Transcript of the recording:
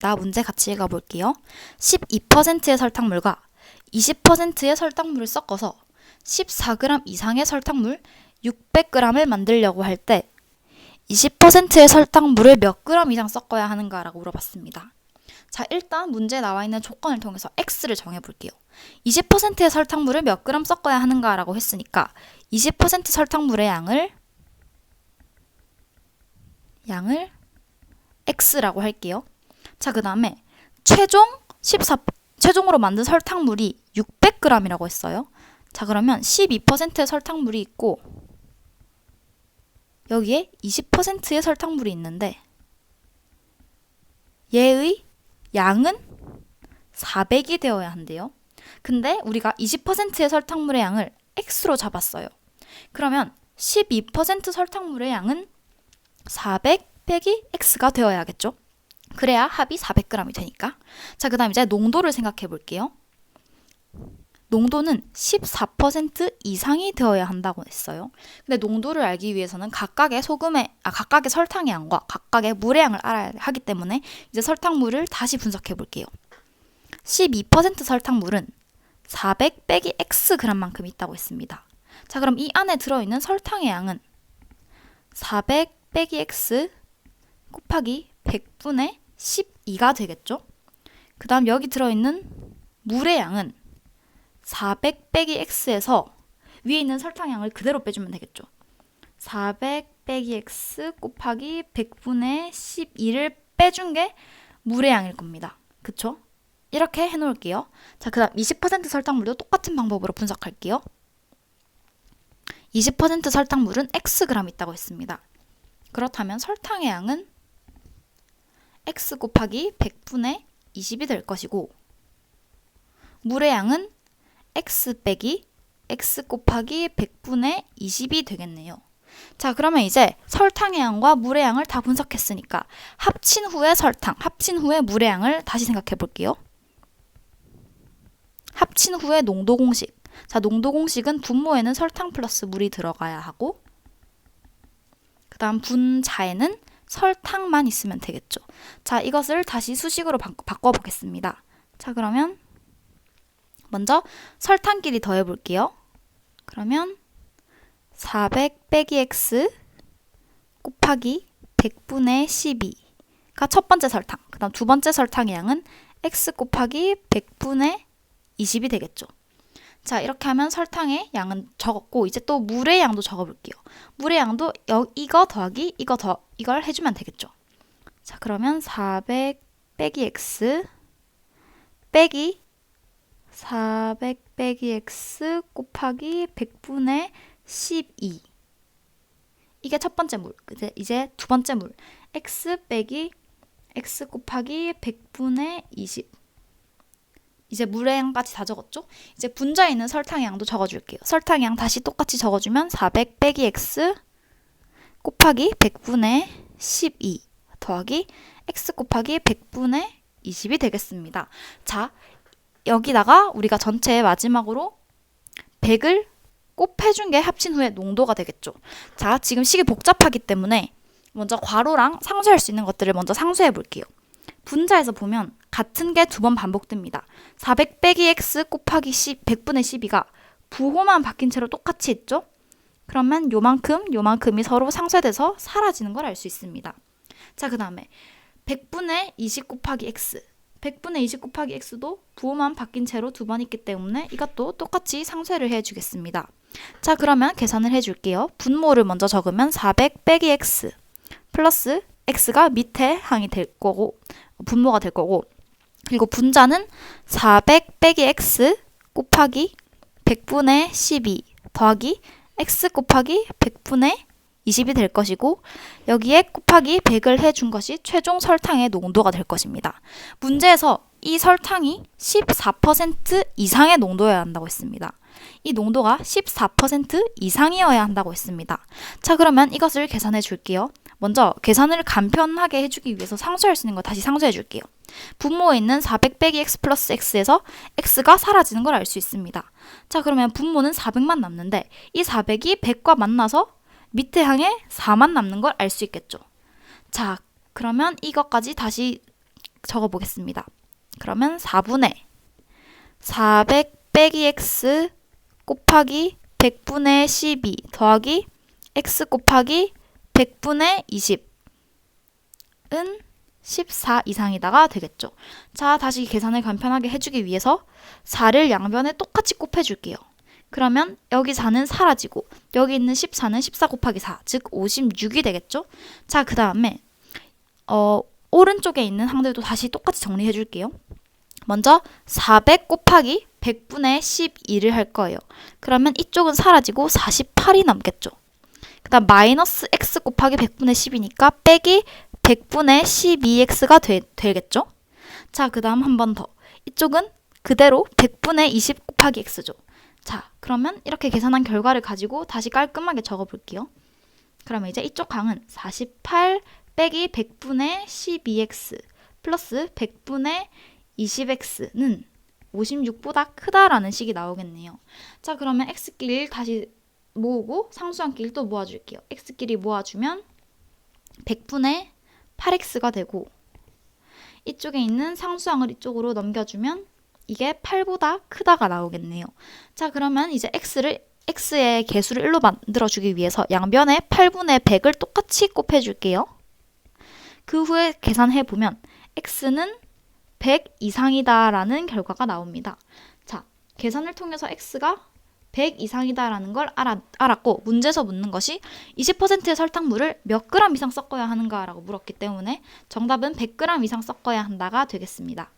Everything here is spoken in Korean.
있습니다. 문제 같이 읽어볼게요. 12%의 설탕물과 20%의 설탕물을 섞어서 14g 이상의 설탕물 600g을 만들려고 할 때 20%의 설탕물을 몇 g 이상 섞어야 하는가라고 물어봤습니다. 자, 일단 문제에 나와 있는 조건을 통해서 X를 정해볼게요. 20%의 설탕물을 몇 g 섞어야 하는가라고 했으니까 20% 설탕물의 양을 X라고 할게요. 자, 그 다음에 최종으로 만든 설탕물이 600g이라고 했어요. 자, 그러면 12%의 설탕물이 있고 여기에 20%의 설탕물이 있는데 얘의 양은 400이 되어야 한대요. 근데 우리가 20%의 설탕물의 양을 X로 잡았어요. 그러면 12% 설탕물의 양은 400 빼기 X가 되어야겠죠? 그래야 합이 400g이 되니까. 자, 그 다음 이제 농도를 생각해 볼게요. 농도는 14% 이상이 되어야 한다고 했어요. 근데 농도를 알기 위해서는 각각의 설탕의 양과 각각의 물의 양을 알아야 하기 때문에 이제 설탕물을 다시 분석해 볼게요. 12% 설탕물은 400 빼기 Xg만큼 있다고 했습니다. 자, 그럼 이 안에 들어있는 설탕의 양은 400 빼기 X 곱하기 100분의 12가 되겠죠? 그 다음 여기 들어있는 물의 양은 400 빼기 X에서 위에 있는 설탕양을 그대로 빼주면 되겠죠. 400 빼기 X 곱하기 100분의 12를 빼준 게 물의 양일 겁니다. 그쵸? 이렇게 해놓을게요. 자, 그 다음 20% 설탕물도 똑같은 방법으로 분석할게요. 20% 설탕물은 Xg 있다고 했습니다. 그렇다면 설탕의 양은 X 곱하기 100분의 20이 될 것이고 물의 양은 X 빼기 X 곱하기 100분의 20이 되겠네요. 자, 그러면 이제 설탕의 양과 물의 양을 다 분석했으니까 합친 후에 합친 후에 물의 양을 다시 생각해 볼게요. 합친 후에 농도 공식. 자, 농도 공식은 분모에는 설탕 플러스 물이 들어가야 하고 그 다음 분자에는 설탕만 있으면 되겠죠. 자, 이것을 다시 수식으로 바꿔보겠습니다. 자, 그러면 먼저 설탕끼리 더해볼게요. 그러면 400 빼기 X 곱하기 100분의 12가 첫 번째 설탕. 그 다음 두 번째 설탕의 양은 X 곱하기 100분의 20이 되겠죠. 자, 이렇게 하면 설탕의 양은 적었고 이제 또 물의 양도 적어볼게요. 물의 양도 이거 더하기 이걸 해주면 되겠죠. 자, 그러면 400 빼기 X 빼기 400 빼기 X 곱하기 100분의 12 이게 첫 번째 물. 이제 두 번째 물 X 빼기 X 곱하기 100분의 20 이제 물의 양까지 다 적었죠? 이제 분자에 있는 설탕의 양도 적어줄게요. 설탕의 양 다시 똑같이 적어주면 400 빼기 X 곱하기 100분의 12 더하기 X 곱하기 100분의 20이 되겠습니다. 자, 여기다가 우리가 전체의 마지막으로 100을 곱해준 게 합친 후에 농도가 되겠죠. 자, 지금 식이 복잡하기 때문에 먼저 괄호랑 상수할 수 있는 것들을 먼저 상수해 볼게요. 분자에서 보면 같은 게 두 번 반복됩니다. 400 빼기 X 곱하기 100분의 12가 부호만 바뀐 채로 똑같이 있죠? 그러면 요만큼이 서로 상쇄돼서 사라지는 걸 알 수 있습니다. 자, 그 다음에 100분의 20 곱하기 X 100분의 20 곱하기 X도 부호만 바뀐 채로 두 번 있기 때문에 이것도 똑같이 상쇄를 해주겠습니다. 자, 그러면 계산을 해줄게요. 분모를 먼저 적으면 400 빼기 X 플러스 X가 밑에 항이 될 거고 분모가 될 거고 그리고 분자는 400 빼기 X 곱하기 100분의 12 더하기 X 곱하기 100분의 20이 될 것이고 여기에 곱하기 100을 해준 것이 최종 설탕의 농도가 될 것입니다. 문제에서 이 설탕이 14% 이상의 농도여야 한다고 했습니다. 이 농도가 14% 이상이어야 한다고 했습니다. 자, 그러면 이것을 계산해 줄게요. 먼저 계산을 간편하게 해주기 위해서 상수할 수 있는 거 다시 상수해 줄게요. 분모에 있는 400 빼기 X 플러스 X에서 X가 사라지는 걸 알 수 있습니다. 자, 그러면 분모는 400만 남는데 이 400이 100과 만나서 밑에 항에 4만 남는 걸 알 수 있겠죠. 자, 그러면 이것까지 다시 적어보겠습니다. 그러면 4분의 400 빼기 x 곱하기 100분의 12 더하기 x 곱하기 100분의 20은 14 이상이다가 되겠죠. 자, 다시 계산을 간편하게 해주기 위해서 4를 양변에 똑같이 곱해줄게요. 그러면 여기 4는 사라지고 여기 있는 14는 14 곱하기 4, 즉 56이 되겠죠. 자, 그 다음에 오른쪽에 있는 항들도 다시 똑같이 정리해줄게요. 먼저 400 곱하기 100분의 12를 할 거예요. 그러면 이쪽은 사라지고 48이 남겠죠. 그 다음 마이너스 x 곱하기 100분의 10이니까 빼기 100분의 12x가 되겠죠. 자, 그 다음 한 번 더. 이쪽은 그대로 100분의 20 곱하기 x죠. 자, 그러면 이렇게 계산한 결과를 가지고 다시 깔끔하게 적어볼게요. 그러면 이제 이쪽 항은 48 빼기 100분의 12x 플러스 100분의 20x는 56보다 크다라는 식이 나오겠네요. 자, 그러면 x끼리 다시 모으고 상수항끼리 또 모아줄게요. x끼리 모아주면 100분의 8x가 되고 이쪽에 있는 상수항을 이쪽으로 넘겨주면 이게 8보다 크다가 나오겠네요. 자, 그러면 이제 x의 개수를 1로 만들어주기 위해서 양변에 8분의 100을 똑같이 곱해줄게요. 그 후에 계산해보면 x는 100 이상이다라는 결과가 나옵니다. 자, 계산을 통해서 x가 100 이상이다라는 걸 알았고 문제에서 묻는 것이 20%의 설탕물을 몇 그램 이상 섞어야 하는가라고 물었기 때문에 정답은 100g 이상 섞어야 한다가 되겠습니다.